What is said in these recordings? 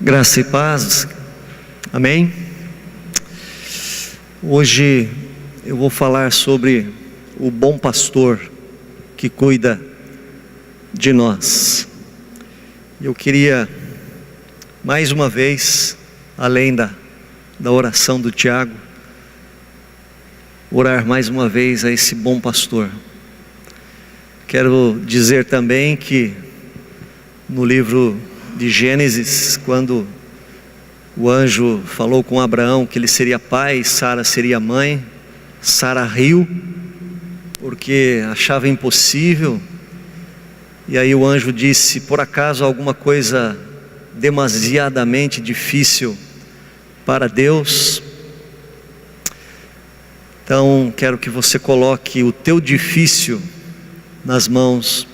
Graça e paz, amém? Hoje eu vou falar sobre o bom pastor que cuida de nós. Eu queria, mais uma vez, além da oração do Tiago, orar mais uma vez a esse bom pastor. Quero dizer também que no livro de Gênesis, quando o anjo falou com Abraão que ele seria pai, Sara seria mãe, Sara riu, porque achava impossível, e aí o anjo disse: por acaso alguma coisa demasiadamente difícil para Deus? Então quero que você coloque o teu difícil nas mãos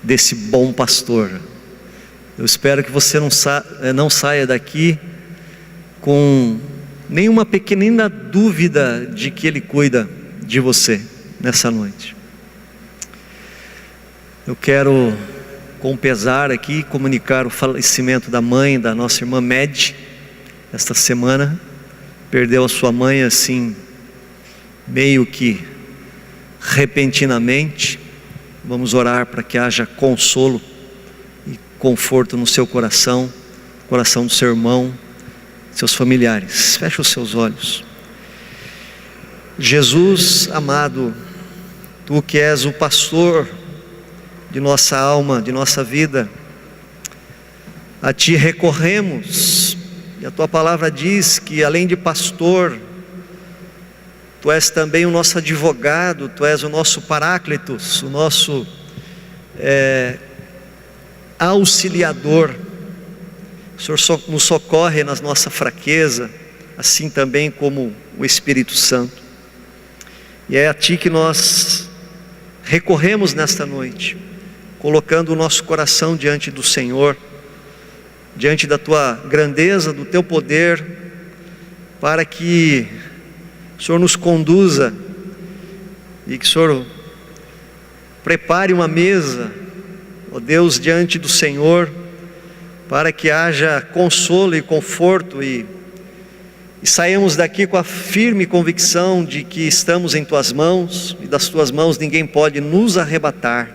desse bom pastor. Eu espero que você não saia daqui com nenhuma pequenina dúvida de que Ele cuida de você nessa noite. Eu quero, com pesar aqui, comunicar o falecimento da mãe da nossa irmã Med. Esta semana perdeu a sua mãe assim, meio que repentinamente. Vamos orar para que haja consolo e conforto no seu coração, coração do seu irmão, seus familiares. Feche os seus olhos. Jesus amado, Tu que és o pastor de nossa alma, de nossa vida, a Ti recorremos, e a Tua palavra diz que além de pastor, Tu és também o nosso advogado, Tu és o nosso paráclitos, o nosso auxiliador. O Senhor nos socorre na nossa fraqueza, assim também como o Espírito Santo. E é a Ti que nós recorremos nesta noite, colocando o nosso coração diante do Senhor, diante da Tua grandeza, do Teu poder, para que o Senhor nos conduza e que o Senhor prepare uma mesa, ó Deus, diante do Senhor, para que haja consolo e conforto e saiamos daqui com a firme convicção de que estamos em Tuas mãos e das Tuas mãos ninguém pode nos arrebatar.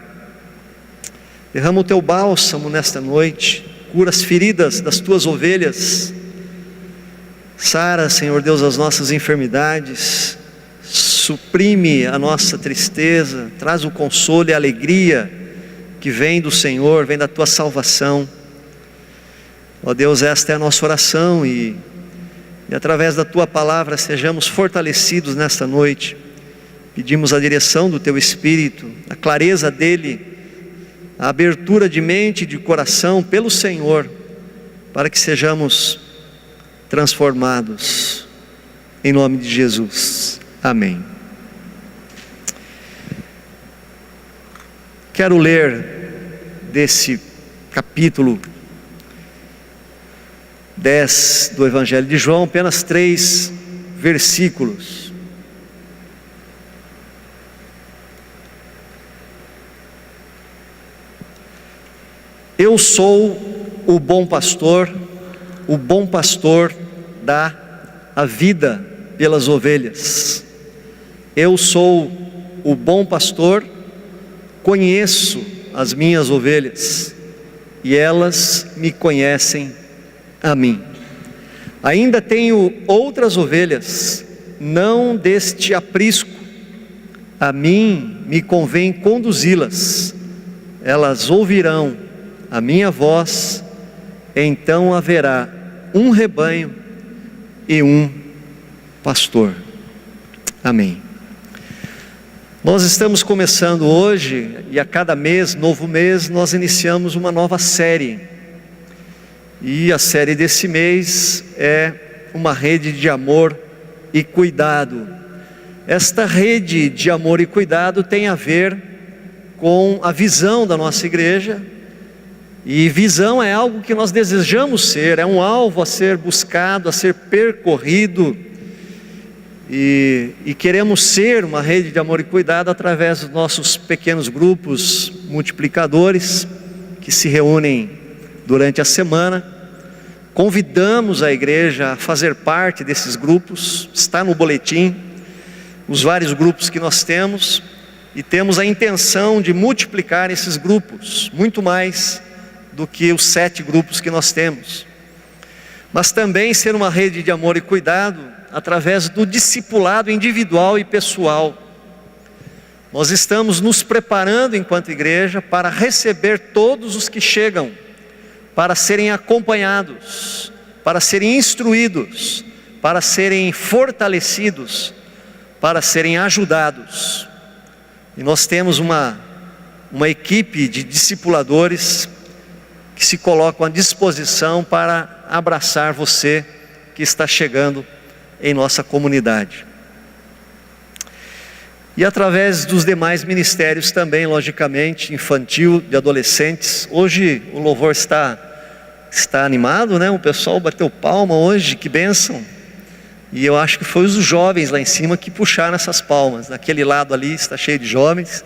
Derrama o Teu bálsamo nesta noite, cura as feridas das Tuas ovelhas, sara, Senhor Deus, as nossas enfermidades, suprime a nossa tristeza, traz o consolo e a alegria que vem do Senhor, vem da Tua salvação. Ó Deus, esta é a nossa oração e através da Tua palavra sejamos fortalecidos nesta noite. Pedimos a direção do Teu Espírito, a clareza dEle, a abertura de mente e de coração pelo Senhor, para que sejamos transformados, em nome de Jesus, amém. Quero ler desse capítulo 10 do Evangelho de João, apenas 3 versículos. Eu sou o bom pastor dá a vida pelas ovelhas. Eu sou o bom pastor, conheço as minhas ovelhas, e elas me conhecem a mim. Ainda tenho outras ovelhas, não deste aprisco, a mim me convém conduzi-las, elas ouvirão a minha voz, então haverá um rebanho e um pastor. Amém. Nós estamos começando hoje, e a cada mês, novo mês, nós iniciamos uma nova série. E a série desse mês é uma rede de amor e cuidado. Esta rede de amor e cuidado tem a ver com a visão da nossa igreja. E visão é algo que nós desejamos ser, é um alvo a ser buscado, a ser percorrido. E queremos ser uma rede de amor e cuidado através dos nossos pequenos grupos multiplicadores, que se reúnem durante a semana, Convidamos a igreja a fazer parte desses grupos, está no boletim, os vários grupos que nós temos, e temos a intenção de multiplicar esses grupos, muito mais do que os 7 grupos que nós temos. Mas também ser uma rede de amor e cuidado, através do discipulado individual e pessoal. Nós estamos nos preparando enquanto igreja para receber todos os que chegam, para serem acompanhados, para serem instruídos, para serem fortalecidos, para serem ajudados. E nós temos uma equipe de discipuladores que se colocam à disposição para abraçar você que está chegando em nossa comunidade. E através dos demais ministérios também, logicamente, infantil, de adolescentes. Hoje o louvor está animado, né? O pessoal bateu palma hoje, que bênção. E eu acho que foi os jovens lá em cima que puxaram essas palmas. Naquele lado ali está cheio de jovens.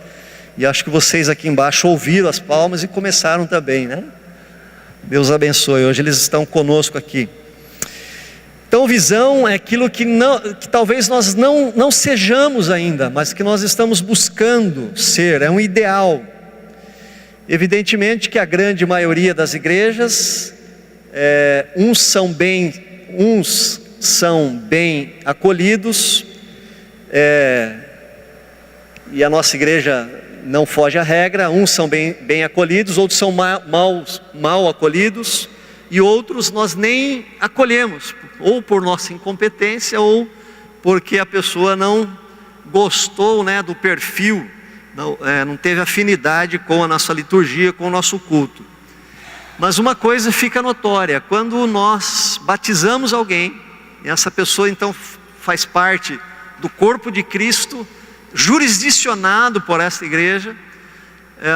E acho que vocês aqui embaixo ouviram as palmas e começaram também, né? Deus abençoe. Hoje eles estão conosco aqui. Então, visão é aquilo que talvez nós não sejamos ainda, mas que nós estamos buscando ser, é um ideal. Evidentemente que a grande maioria das igrejas, uns são bem acolhidos, e a nossa igreja não foge à regra. Uns são bem acolhidos, outros são mal acolhidos, e outros nós nem acolhemos, ou por nossa incompetência, ou porque a pessoa não gostou, né, do perfil, não teve afinidade com a nossa liturgia, com o nosso culto. Mas uma coisa fica notória: quando nós batizamos alguém, e essa pessoa então faz parte do corpo de Cristo, jurisdicionado por esta igreja,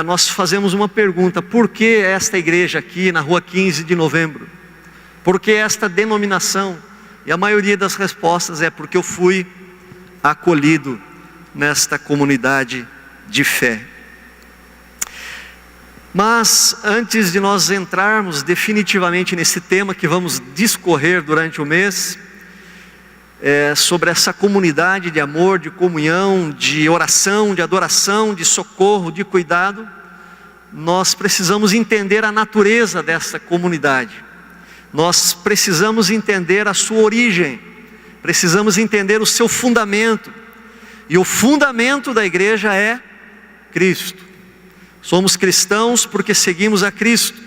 nós fazemos uma pergunta: por que esta igreja aqui na rua 15 de novembro? Por que esta denominação? E a maioria das respostas é: porque eu fui acolhido nesta comunidade de fé. Mas antes de nós entrarmos definitivamente nesse tema que vamos discorrer durante o mês, sobre essa comunidade de amor, de comunhão, de oração, de adoração, de socorro, de cuidado, nós precisamos entender a natureza dessa comunidade. Nós precisamos entender a sua origem, precisamos entender o seu fundamento. E o fundamento da igreja é Cristo. Somos cristãos porque seguimos a Cristo.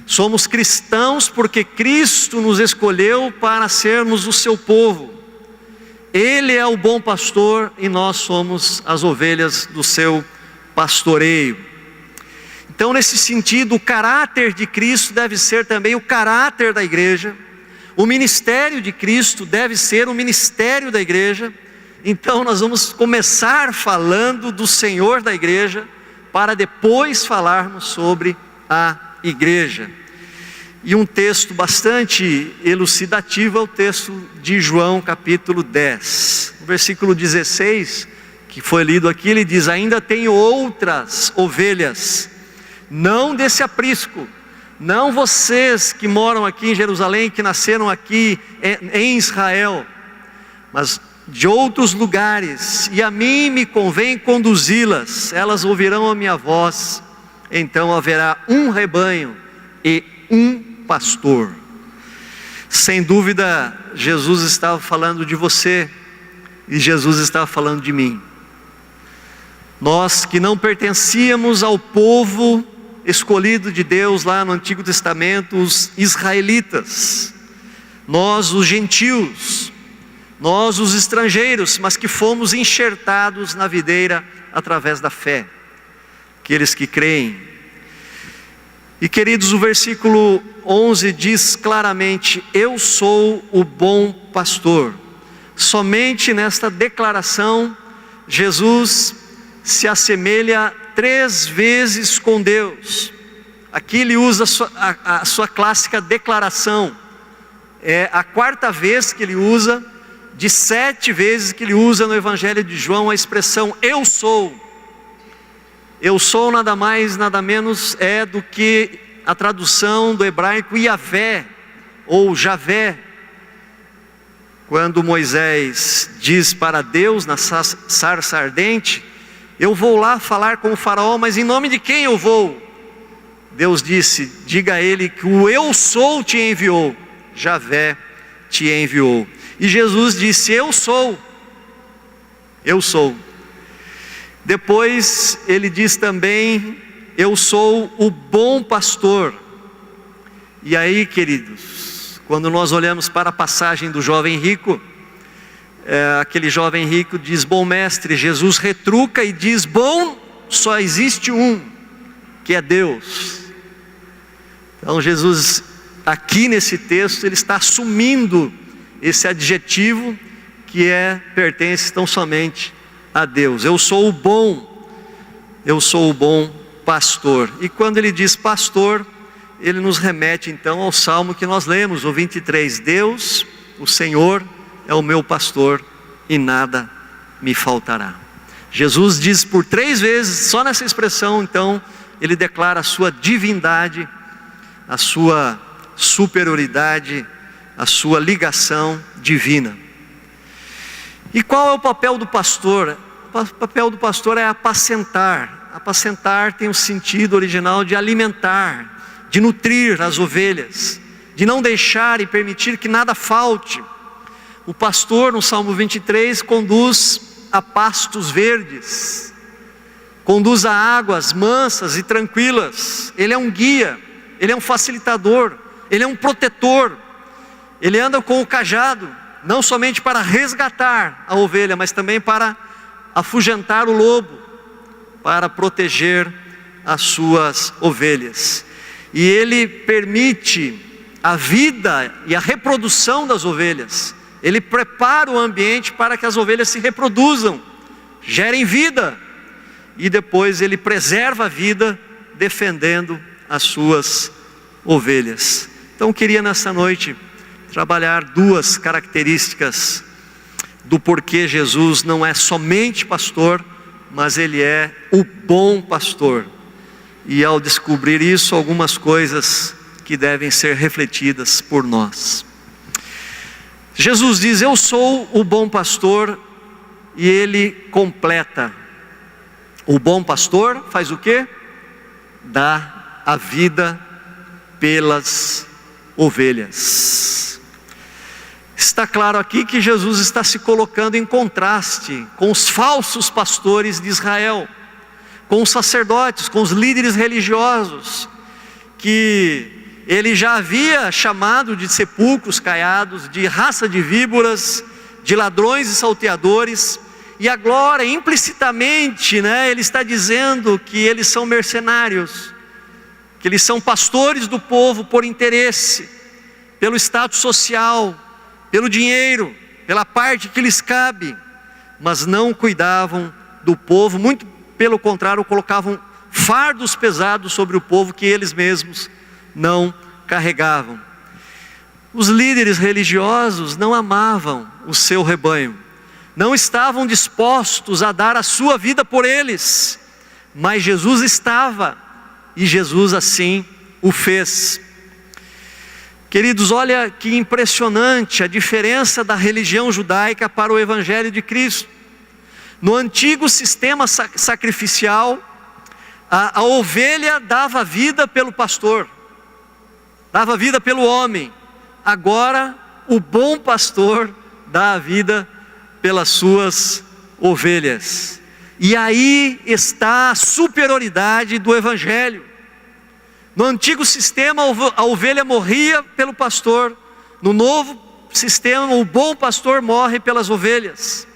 Somos cristãos porque Cristo nos escolheu para sermos o seu povo. Ele é o bom pastor e nós somos as ovelhas do seu pastoreio. Então, nesse sentido, o caráter de Cristo deve ser também o caráter da igreja. O ministério de Cristo deve ser o ministério da igreja. Então nós vamos começar falando do Senhor da igreja, para depois falarmos sobre a igreja. E um texto bastante elucidativo é o texto de João capítulo 10, versículo 16, que foi lido aqui. Ele diz: ainda tenho outras ovelhas, não desse aprisco, não vocês que moram aqui em Jerusalém, que nasceram aqui em Israel, mas de outros lugares, e a mim me convém conduzi-las. Elas ouvirão a minha voz, então haverá um rebanho e um pastor. Sem dúvida, Jesus estava falando de você, e Jesus estava falando de mim. Nós que não pertencíamos ao povo escolhido de Deus lá no Antigo Testamento, os israelitas, nós os gentios, nós os estrangeiros, mas que fomos enxertados na videira através da fé, aqueles que creem. E queridos, o versículo 11 diz claramente: eu sou o bom pastor. Somente nesta declaração, Jesus se assemelha 3 vezes com Deus. Aqui ele usa a sua clássica declaração. É a 4ª vez que ele usa, de 7 vezes que ele usa no Evangelho de João, a expressão eu sou. Eu sou nada mais, nada menos do que a tradução do hebraico Yavé, ou Javé, quando Moisés diz para Deus na sarça ardente: eu vou lá falar com o faraó, mas em nome de quem eu vou? Deus disse: diga a ele que o eu sou te enviou, Javé te enviou. E Jesus disse: eu sou. Depois ele diz também: eu sou o bom pastor. E aí, queridos, quando nós olhamos para a passagem do jovem rico, aquele jovem rico diz: bom mestre. Jesus retruca e diz: bom só existe um, que é Deus. Então Jesus, aqui nesse texto, ele está assumindo esse adjetivo que pertence tão somente a Deus. Eu sou o bom pastor. E quando ele diz pastor, ele nos remete então ao salmo que nós lemos, o 23. Deus, o Senhor, é o meu pastor e nada me faltará. Jesus diz por 3 vezes, só nessa expressão, então, ele declara a sua divindade, a sua superioridade, a sua ligação divina. E qual é o papel do pastor? O papel do pastor é apacentar. Apacentar tem o sentido original de alimentar, de nutrir as ovelhas, de não deixar e permitir que nada falte. O pastor, no Salmo 23, conduz a pastos verdes, conduz a águas mansas e tranquilas. Ele é um guia, ele é um facilitador, ele é um protetor. Ele anda com o cajado, não somente para resgatar a ovelha, mas também para afugentar o lobo, para proteger as suas ovelhas. E ele permite a vida e a reprodução das ovelhas. Ele prepara o ambiente para que as ovelhas se reproduzam, gerem vida, e depois ele preserva a vida, defendendo as suas ovelhas. Então eu queria nessa noite trabalhar 2 características do porquê Jesus não é somente pastor, mas ele é o bom pastor. E ao descobrir isso, algumas coisas que devem ser refletidas por nós. Jesus diz: eu sou o bom pastor, e ele completa. O bom pastor faz o quê? Dá a vida pelas ovelhas. Está claro aqui que Jesus está se colocando em contraste com os falsos pastores de Israel, com os sacerdotes, com os líderes religiosos, que ele já havia chamado de sepulcros caiados, de raça de víboras, de ladrões e salteadores. E agora, implicitamente, ele está dizendo que eles são mercenários, que eles são pastores do povo por interesse, pelo status social, pelo dinheiro, pela parte que lhes cabe, mas não cuidavam do povo, muito pelo contrário, colocavam fardos pesados sobre o povo que eles mesmos não carregavam. Os líderes religiosos não amavam o seu rebanho, não estavam dispostos a dar a sua vida por eles, mas Jesus estava, e Jesus assim o fez. Queridos, olha que impressionante a diferença da religião judaica para o Evangelho de Cristo. No antigo sistema sacrificial, a ovelha dava vida pelo pastor, dava vida pelo homem. Agora, o bom pastor dá a vida pelas suas ovelhas. E aí está a superioridade do Evangelho. No antigo sistema, a ovelha morria pelo pastor. No novo sistema, o bom pastor morre pelas ovelhas.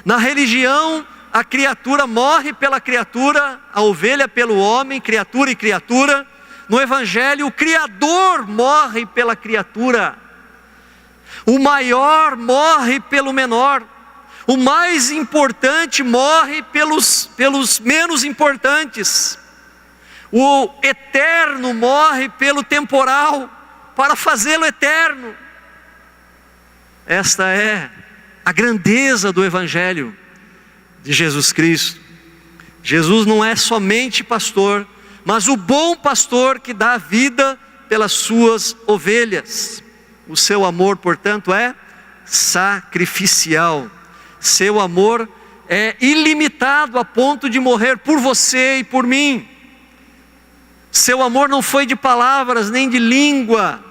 Na religião, a criatura morre pela criatura, a ovelha pelo homem, criatura e criatura. No Evangelho, o Criador morre pela criatura. O maior morre pelo menor. O mais importante morre pelos menos importantes. O eterno morre pelo temporal, para fazê-lo eterno. Esta é a grandeza do Evangelho de Jesus Cristo. Jesus não é somente pastor, mas o bom pastor que dá a vida pelas suas ovelhas. O seu amor, portanto, é sacrificial. Seu amor é ilimitado a ponto de morrer por você e por mim. Seu amor não foi de palavras nem de língua,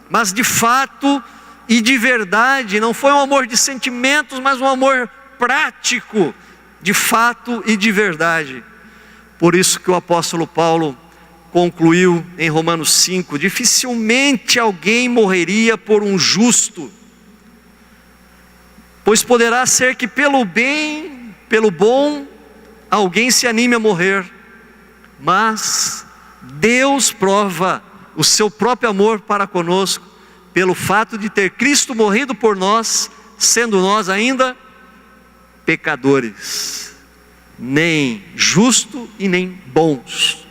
mas de fato e de verdade. Não foi um amor de sentimentos, mas um amor prático, de fato e de verdade. Por isso que o apóstolo Paulo concluiu em Romanos 5, dificilmente alguém morreria por um justo, pois poderá ser que pelo bem, pelo bom, alguém se anime a morrer, mas Deus prova o seu próprio amor para conosco, pelo fato de ter Cristo morrido por nós, sendo nós ainda pecadores, nem justo e nem bons.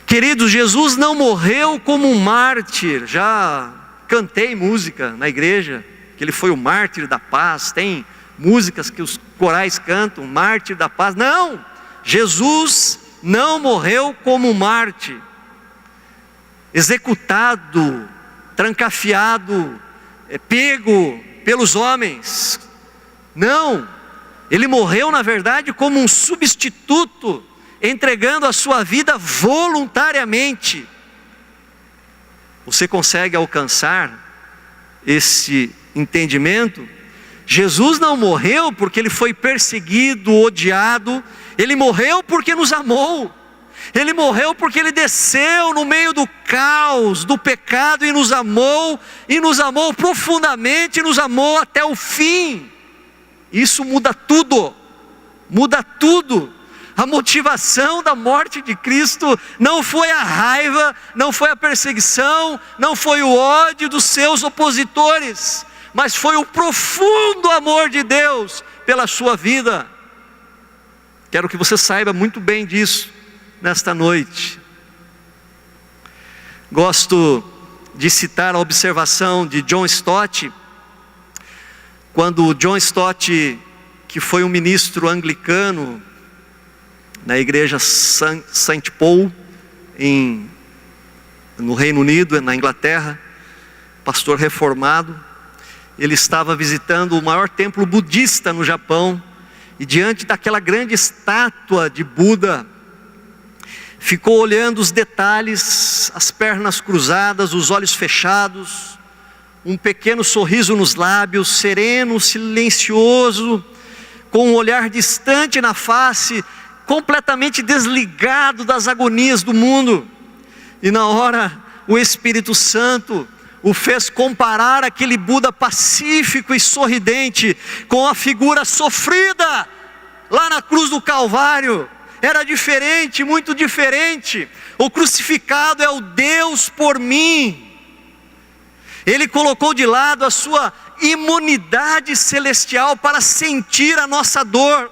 Queridos, Jesus não morreu como um mártir. Já cantei música na igreja, que ele foi o mártir da paz. Tem músicas que os corais cantam, mártir da paz. Não, Jesus não morreu como um mártir, executado, trancafiado, pego pelos homens. Não, ele morreu na verdade como um substituto, entregando a sua vida voluntariamente. Você consegue alcançar esse entendimento? Jesus não morreu porque ele foi perseguido, odiado. Ele morreu porque nos amou. Ele morreu porque ele desceu no meio do caos, do pecado, e nos amou profundamente, e nos amou até o fim. Isso muda tudo, muda tudo. A motivação da morte de Cristo não foi a raiva, não foi a perseguição, não foi o ódio dos seus opositores, mas foi o profundo amor de Deus pela sua vida. Quero que você saiba muito bem disso nesta noite. Gosto de citar a observação de John Stott, quando John Stott, que foi um ministro anglicano na igreja St. Paul, no Reino Unido, na Inglaterra, pastor reformado, ele estava visitando o maior templo budista no Japão, e diante daquela grande estátua de Buda, ficou olhando os detalhes, as pernas cruzadas, os olhos fechados, um pequeno sorriso nos lábios, sereno, silencioso, com um olhar distante na face, completamente desligado das agonias do mundo. E na hora o Espírito Santo o fez comparar aquele Buda pacífico e sorridente com a figura sofrida lá na cruz do Calvário. Era diferente, muito diferente. O crucificado é o Deus por mim. Ele colocou de lado a sua imunidade celestial para sentir a nossa dor.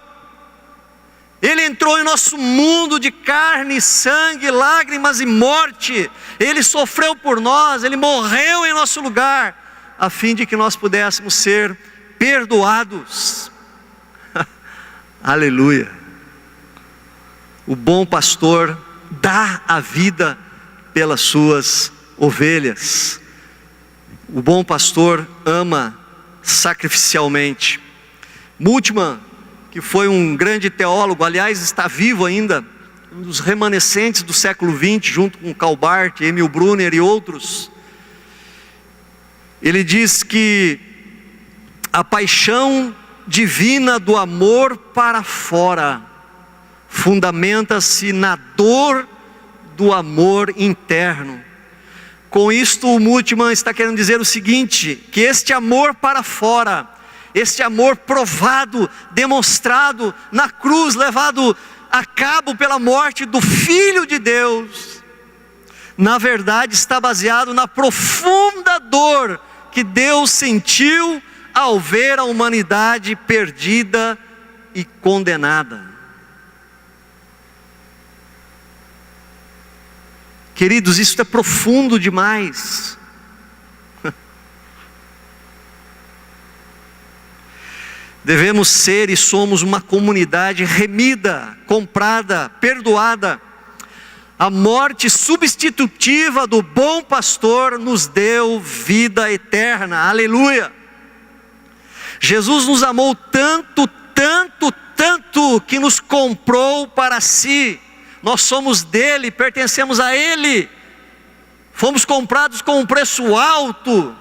Ele entrou em nosso mundo de carne, sangue, lágrimas e morte. Ele sofreu por nós, ele morreu em nosso lugar, a fim de que nós pudéssemos ser perdoados. Aleluia. O bom pastor dá a vida pelas suas ovelhas. O bom pastor ama sacrificialmente. Bultmann, que foi um grande teólogo, aliás está vivo ainda, um dos remanescentes do século XX, junto com Karl Barth, Emil Brunner e outros. Ele diz que a paixão divina do amor para fora fundamenta-se na dor do amor interno. Com isto o Bultmann está querendo dizer o seguinte, que este amor para fora, este amor provado, demonstrado na cruz, levado a cabo pela morte do Filho de Deus, na verdade está baseado na profunda dor que Deus sentiu ao ver a humanidade perdida e condenada. Queridos, isso é profundo demais. Devemos ser e somos uma comunidade remida, comprada, perdoada. A morte substitutiva do bom pastor nos deu vida eterna. Aleluia! Jesus nos amou tanto, tanto, tanto, que nos comprou para si. Nós somos dele, pertencemos a ele. Fomos comprados com um preço alto.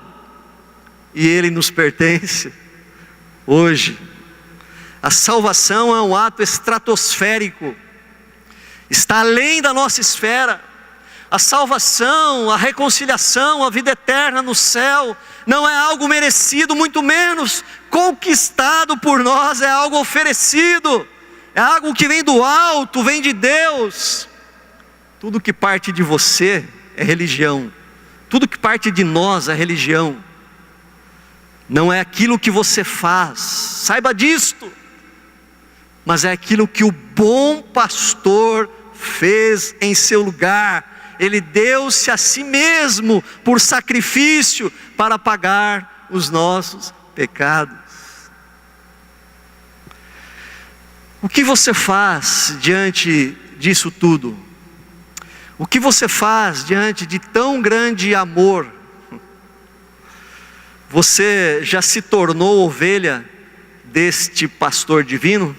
E ele nos pertence hoje. A salvação é um ato estratosférico. Está além da nossa esfera. A salvação, a reconciliação, a vida eterna no céu não é algo merecido, muito menos conquistado por nós, é algo oferecido, é algo que vem do alto, vem de Deus. Tudo que parte de você é religião, tudo que parte de nós é religião, não é aquilo que você faz, saiba disto, mas é aquilo que o bom pastor fez em seu lugar. Ele deu-se a si mesmo por sacrifício para pagar os nossos pecados. O que você faz diante disso tudo? O que você faz diante de tão grande amor? Você já se tornou ovelha deste pastor divino?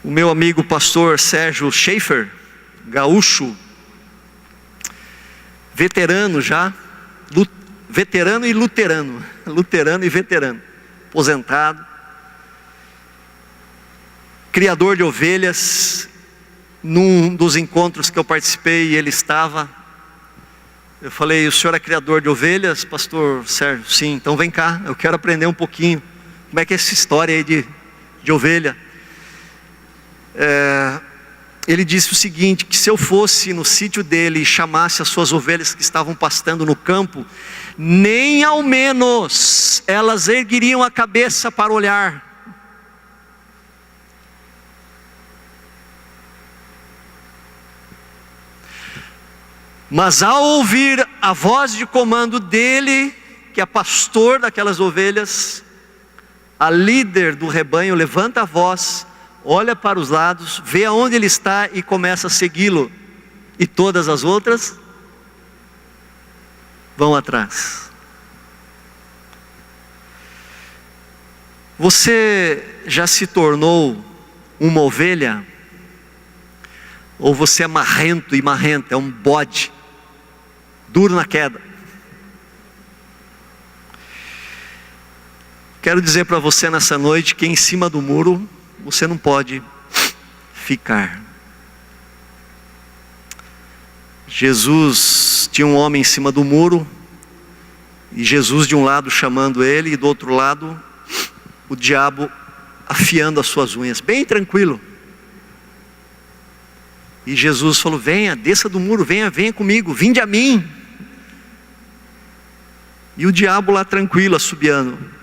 O meu amigo pastor Sérgio Schaefer, gaúcho, veterano já, veterano e luterano, luterano e veterano, aposentado, criador de ovelhas. Num dos encontros que eu participei, ele estava, eu falei: o senhor é criador de ovelhas, pastor Sérgio? Sim. Então vem cá, eu quero aprender um pouquinho, como é que é essa história aí de ovelha. Ele disse o seguinte, que se eu fosse no sítio dele e chamasse as suas ovelhas que estavam pastando no campo, nem ao menos elas ergueriam a cabeça para olhar. Mas ao ouvir a voz de comando dele, que é pastor daquelas ovelhas, a líder do rebanho levanta a voz, olha para os lados, vê aonde ele está e começa a segui-lo. E todas as outras vão atrás. Você já se tornou uma ovelha? Ou você é marrento e marrenta, é um bode, duro na queda? Quero dizer para você nessa noite que em cima do muro você não pode ficar. Jesus tinha um homem em cima do muro, e Jesus de um lado chamando ele, e do outro lado o diabo afiando as suas unhas, bem tranquilo. E Jesus falou: venha, desça do muro, venha comigo, vinde a mim. E o diabo lá tranquilo, assobiando.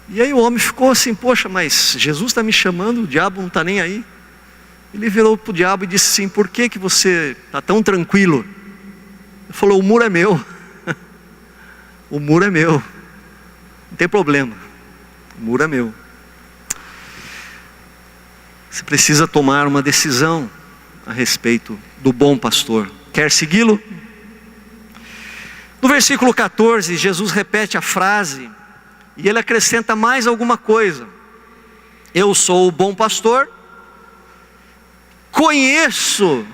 E aí o homem ficou assim: poxa, mas Jesus está me chamando, o diabo não está nem aí. Ele virou para o diabo e disse assim: por que você está tão tranquilo? Ele falou: o muro é meu. O muro é meu, não tem problema, o muro é meu. Você precisa tomar uma decisão a respeito do bom pastor. Quer segui-lo? No versículo 14, Jesus repete a frase, e ele acrescenta mais alguma coisa: eu sou o bom pastor, conheço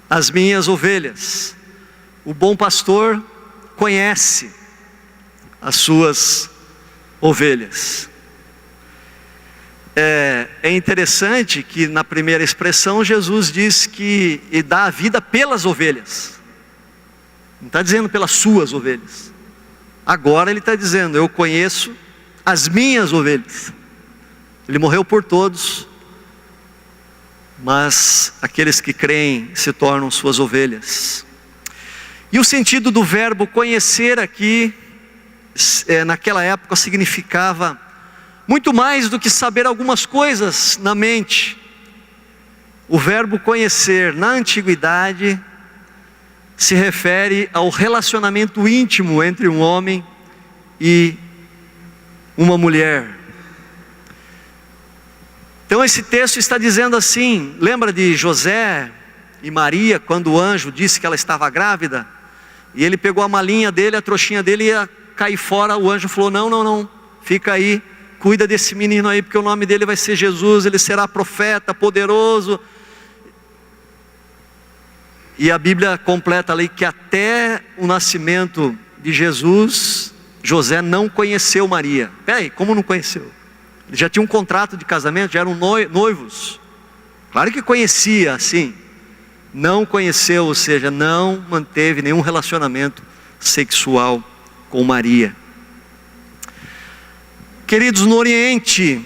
as minhas ovelhas. O bom pastor conhece as suas ovelhas. É interessante que na primeira expressão Jesus diz que ele dá a vida pelas ovelhas, não está dizendo pelas suas ovelhas. Agora ele está dizendo: eu conheço as minhas ovelhas. Ele morreu por todos, mas aqueles que creem se tornam suas ovelhas. E o sentido do verbo conhecer aqui, naquela época significava muito mais do que saber algumas coisas na mente. O verbo conhecer na antiguidade se refere ao relacionamento íntimo entre um homem e uma mulher. Então esse texto está dizendo assim, lembra de José e Maria, quando o anjo disse que ela estava grávida? E ele pegou a malinha dele, a trouxinha dele, ia cair fora. O anjo falou: não, fica aí, cuida desse menino aí, porque o nome dele vai ser Jesus, ele será profeta, poderoso. E a Bíblia completa ali que até o nascimento de Jesus, José não conheceu Maria. Peraí, como não conheceu? Eles já tinham um contrato de casamento, já eram noivos. Claro que conhecia, sim. Não conheceu, ou seja, não manteve nenhum relacionamento sexual com Maria. Queridos, no Oriente,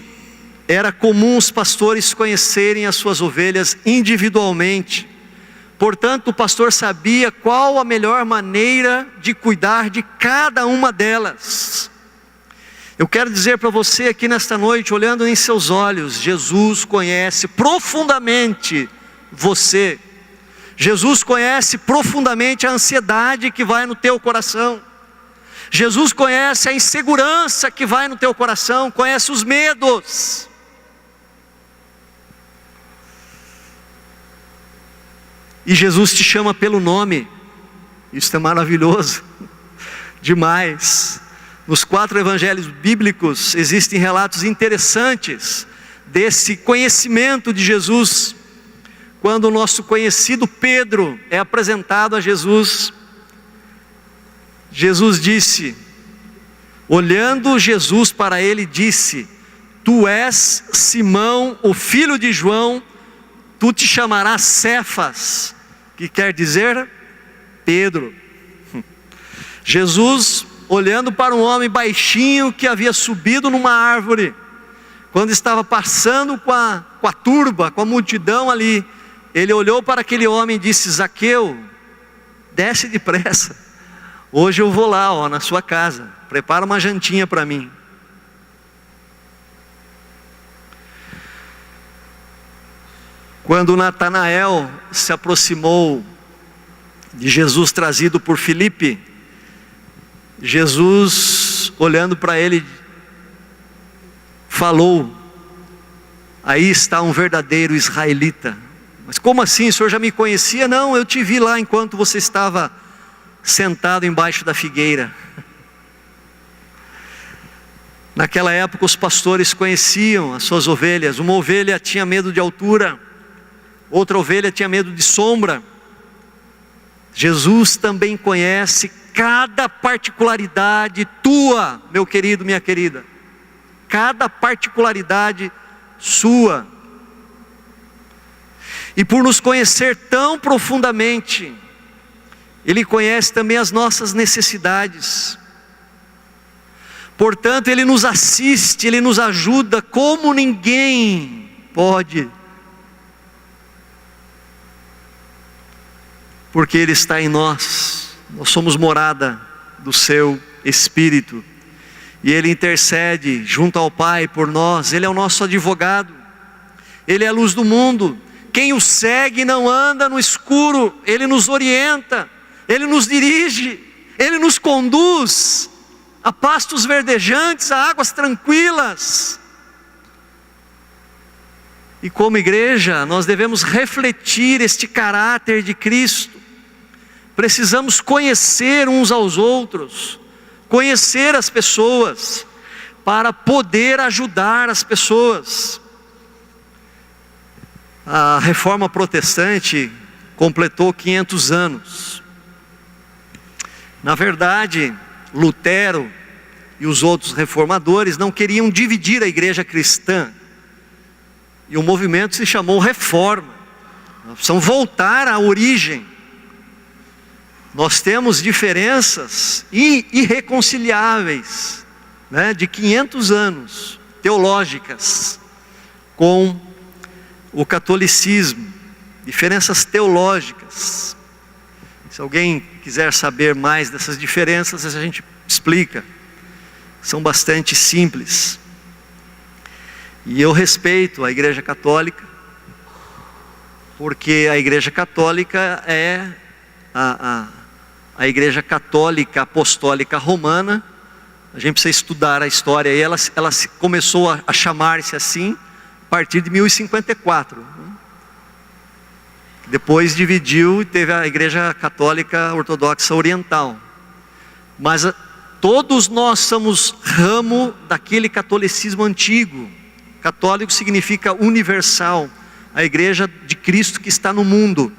era comum os pastores conhecerem as suas ovelhas individualmente. Portanto, o pastor sabia qual a melhor maneira de cuidar de cada uma delas. Eu quero dizer para você aqui nesta noite, olhando em seus olhos, Jesus conhece profundamente você. Jesus conhece profundamente a ansiedade que vai no teu coração. Jesus conhece a insegurança que vai no teu coração, conhece os medos. E Jesus te chama pelo nome. Isso é maravilhoso demais. Nos 4 evangelhos bíblicos existem relatos interessantes desse conhecimento de Jesus. Quando o nosso conhecido Pedro é apresentado a Jesus, Jesus disse, olhando Jesus para ele, disse: tu és Simão, o filho de João, tu te chamarás Cefas, que quer dizer Pedro. Jesus, olhando para um homem baixinho que havia subido numa árvore, quando estava passando com a turba, com a multidão ali, ele olhou para aquele homem e disse: Zaqueu, desce depressa, hoje eu vou lá, na sua casa, prepara uma jantinha para mim. Quando Natanael se aproximou de Jesus trazido por Filipe, Jesus, olhando para ele, falou: aí está um verdadeiro israelita. Mas como assim? O senhor já me conhecia? Não, eu te vi lá enquanto você estava sentado embaixo da figueira. Naquela época os pastores conheciam as suas ovelhas. Uma ovelha tinha medo de altura, outra ovelha tinha medo de sombra. Jesus também conhece cada particularidade tua, meu querido, minha querida. Cada particularidade sua. E por nos conhecer tão profundamente, Ele conhece também as nossas necessidades. Portanto, Ele nos assiste, Ele nos ajuda como ninguém pode. Porque Ele está em nós, nós somos morada do Seu Espírito. E Ele intercede junto ao Pai por nós, Ele é o nosso advogado. Ele é a luz do mundo. Quem o segue não anda no escuro, Ele nos orienta, Ele nos dirige, Ele nos conduz a pastos verdejantes, a águas tranquilas. E como igreja, nós devemos refletir este caráter de Cristo. Precisamos conhecer uns aos outros, conhecer as pessoas, para poder ajudar as pessoas. A Reforma Protestante completou 500 anos. Na verdade, Lutero e os outros reformadores não queriam dividir a igreja cristã. E o movimento se chamou Reforma. Nós precisamos voltar à origem. Nós temos diferenças irreconciliáveis, de 500 anos, teológicas, com o catolicismo, diferenças teológicas. Se alguém quiser saber mais dessas diferenças, a gente explica, são bastante simples. E eu respeito a Igreja Católica, porque a Igreja Católica é a Igreja Católica Apostólica Romana. A gente precisa estudar a história, e ela começou a chamar-se assim, a partir de 1054. Depois dividiu e teve a Igreja Católica Ortodoxa Oriental. Mas todos nós somos ramo daquele catolicismo antigo. Católico significa universal, a Igreja de Cristo que está no mundo.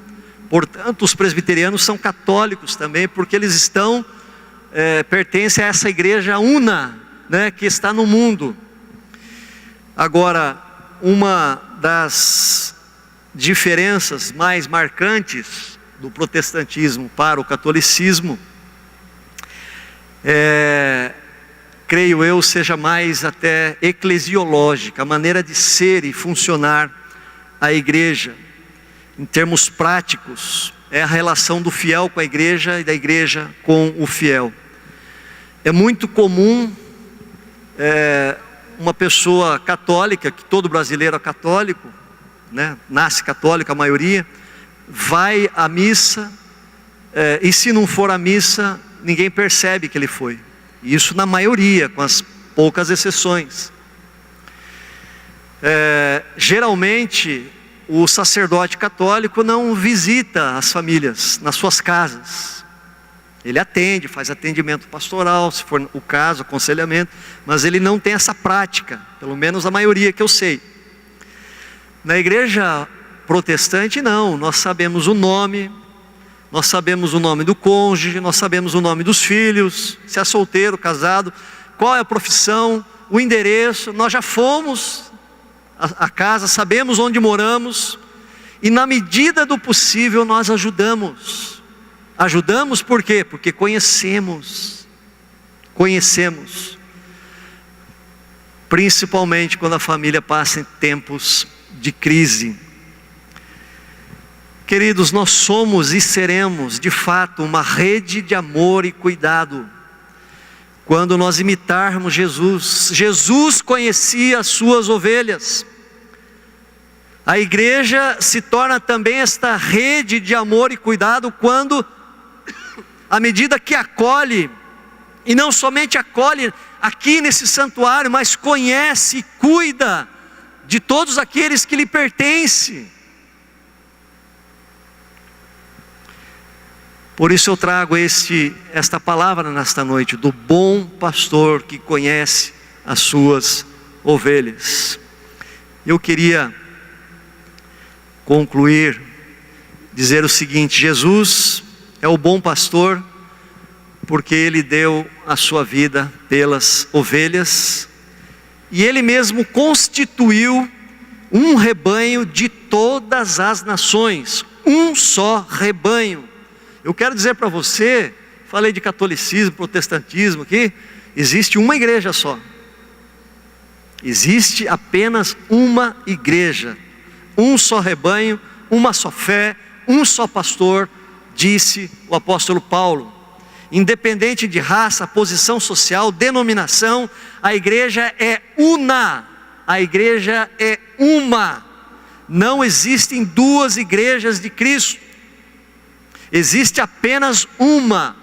Portanto, os presbiterianos são católicos também, porque eles pertencem a essa Igreja una, né, que está no mundo. Agora, uma das diferenças mais marcantes do protestantismo para o catolicismo, creio eu, seja mais até eclesiológica, a maneira de ser e funcionar a igreja, em termos práticos, é a relação do fiel com a igreja e da igreja com o fiel. É muito comum uma pessoa católica, que todo brasileiro é católico, né? Nasce católico a maioria, vai à missa, e se não for à missa, ninguém percebe que ele foi. Isso na maioria, com as poucas exceções. Geralmente, o sacerdote católico não visita as famílias nas suas casas. Ele atende, faz atendimento pastoral, se for o caso, aconselhamento, mas ele não tem essa prática, pelo menos a maioria que eu sei. Na igreja protestante não, nós sabemos o nome, nós sabemos o nome do cônjuge, nós sabemos o nome dos filhos, se é solteiro, casado, qual é a profissão, o endereço, nós já fomos à casa, sabemos onde moramos, e na medida do possível nós ajudamos. Ajudamos por quê? Porque conhecemos, principalmente quando a família passa em tempos de crise. Queridos, nós somos e seremos de fato uma rede de amor e cuidado quando nós imitarmos Jesus. Jesus conhecia as suas ovelhas. A igreja se torna também esta rede de amor e cuidado quando, à medida que acolhe, e não somente acolhe aqui nesse santuário, mas conhece e cuida de todos aqueles que lhe pertencem. Por isso eu trago esta palavra nesta noite, do bom pastor que conhece as suas ovelhas. Eu queria concluir, dizer o seguinte: Jesus é o bom pastor, porque Ele deu a sua vida pelas ovelhas, e Ele mesmo constituiu um rebanho de todas as nações, um só rebanho. Eu quero dizer para você, falei de catolicismo, protestantismo aqui, existe uma igreja só. Existe apenas uma igreja, um só rebanho, uma só fé, um só pastor, disse o apóstolo Paulo. Independente de raça, posição social, denominação, a igreja é una, a igreja é uma. Não existem duas igrejas de Cristo. Existe apenas uma,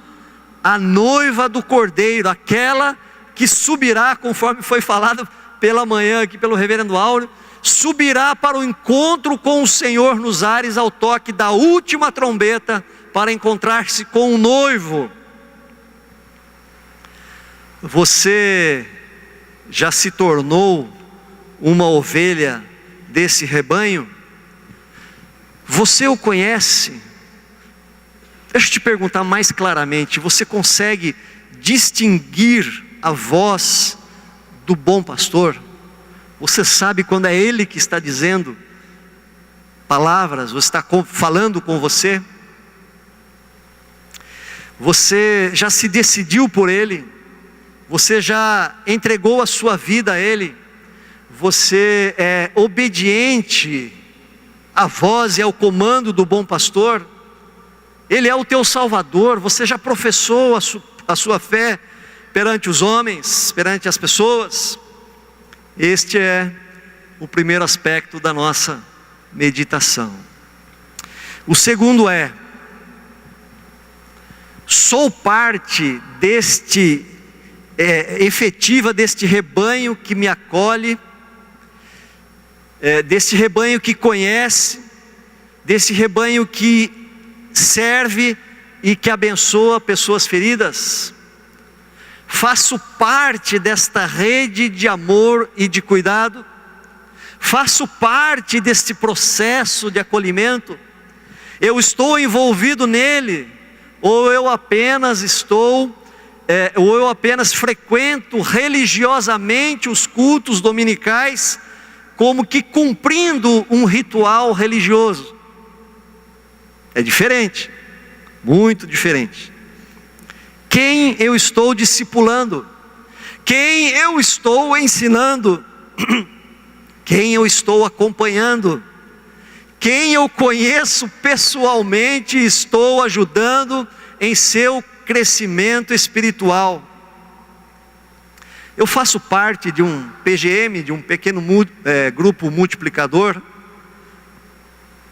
a noiva do Cordeiro, aquela que subirá, conforme foi falado pela manhã aqui pelo reverendo Áureo, subirá para o encontro com o Senhor nos ares ao toque da última trombeta, para encontrar-se com o noivo. Você já se tornou uma ovelha desse rebanho? Você o conhece? Deixa eu te perguntar mais claramente: você consegue distinguir a voz do bom pastor? Você sabe quando é Ele que está dizendo palavras, ou está falando com você? Você já se decidiu por Ele? Você já entregou a sua vida a Ele? Você é obediente à voz e ao comando do bom pastor? Ele é o teu Salvador. Você já professou a sua fé perante os homens, perante as pessoas? Este é o primeiro aspecto da nossa meditação. O segundo é: sou parte efetiva deste rebanho que me acolhe. desse rebanho que conhece, desse rebanho que serve e que abençoa pessoas feridas? Faço parte desta rede de amor e de cuidado? Faço parte deste processo de acolhimento? Eu estou envolvido nele? Ou eu apenas frequento religiosamente os cultos dominicais, como que cumprindo um ritual religioso? É diferente, muito diferente. Quem eu estou discipulando? Quem eu estou ensinando? Quem eu estou acompanhando? Quem eu conheço pessoalmente e estou ajudando em seu crescimento espiritual? Eu faço parte de um PGM, de um pequeno grupo multiplicador,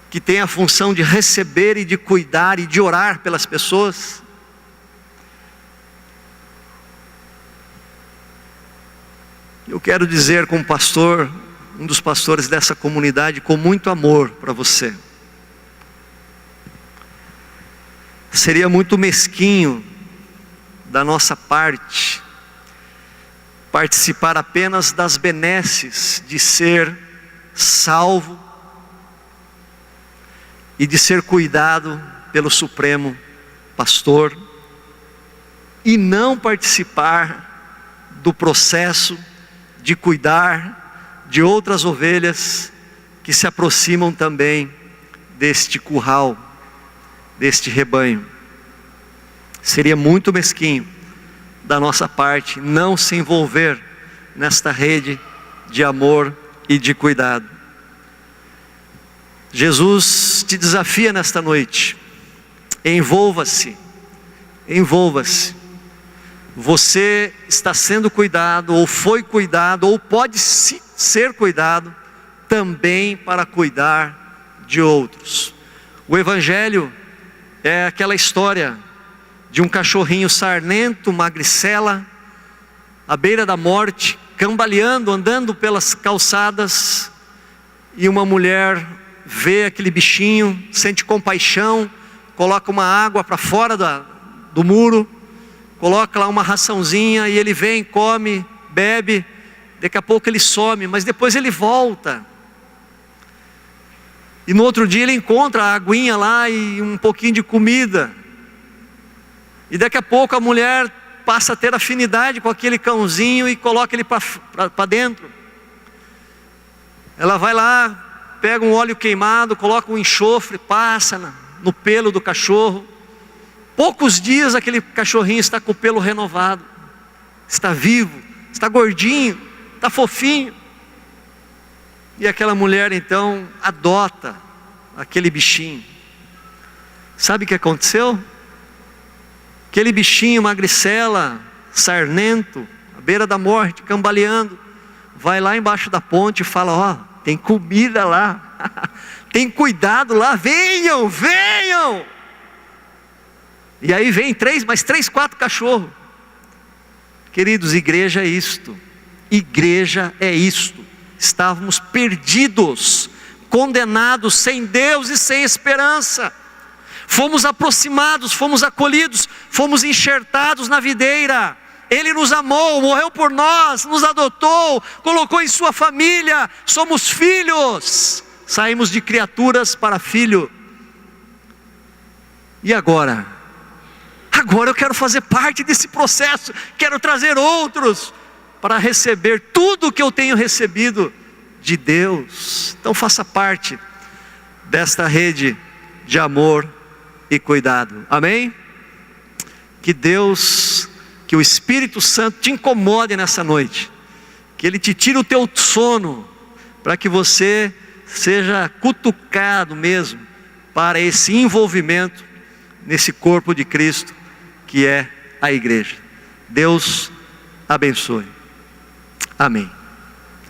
que tem a função de receber e de cuidar e de orar pelas pessoas. Eu quero dizer como pastor, um dos pastores dessa comunidade, com muito amor para você: seria muito mesquinho da nossa parte participar apenas das benesses de ser salvo e de ser cuidado pelo Supremo Pastor, e não participar do processo de cuidar de outras ovelhas que se aproximam também deste curral, deste rebanho. Seria muito mesquinho da nossa parte não se envolver nesta rede de amor e de cuidado. Jesus te desafia nesta noite: envolva-se, envolva-se. Você está sendo cuidado, ou foi cuidado, ou pode ser cuidado também para cuidar de outros. O Evangelho é aquela história de um cachorrinho sarnento, magricela, à beira da morte, cambaleando, andando pelas calçadas, e uma mulher vê aquele bichinho, sente compaixão, coloca uma água para fora do muro, coloca lá uma raçãozinha, e ele vem, come, bebe, daqui a pouco ele some, mas depois ele volta. E no outro dia ele encontra a aguinha lá e um pouquinho de comida. E daqui a pouco a mulher passa a ter afinidade com aquele cãozinho e coloca ele para dentro. Ela vai lá, pega um óleo queimado, coloca um enxofre, passa no pelo do cachorro. Poucos dias aquele cachorrinho está com o pelo renovado, está vivo, está gordinho, está fofinho. E aquela mulher então adota aquele bichinho. Sabe o que aconteceu? Aquele bichinho magricela, sarnento, à beira da morte, cambaleando, vai lá embaixo da ponte e fala: ó, tem comida lá, tem cuidado lá, venham, venham. E aí vem mais três, 4 cachorros. Queridos, igreja é isto. Igreja é isto. Estávamos perdidos, condenados, sem Deus e sem esperança. Fomos aproximados, fomos acolhidos, fomos enxertados na videira. Ele nos amou, morreu por nós, nos adotou, colocou em sua família. Somos filhos. Saímos de criaturas para filho. E agora? Agora eu quero fazer parte desse processo, quero trazer outros para receber tudo o que eu tenho recebido de Deus. Então faça parte desta rede de amor e cuidado. Amém? Que Deus, que o Espírito Santo te incomode nessa noite, que Ele te tire o teu sono, para que você seja cutucado mesmo para esse envolvimento nesse corpo de Cristo que é a igreja. Deus abençoe. Amém.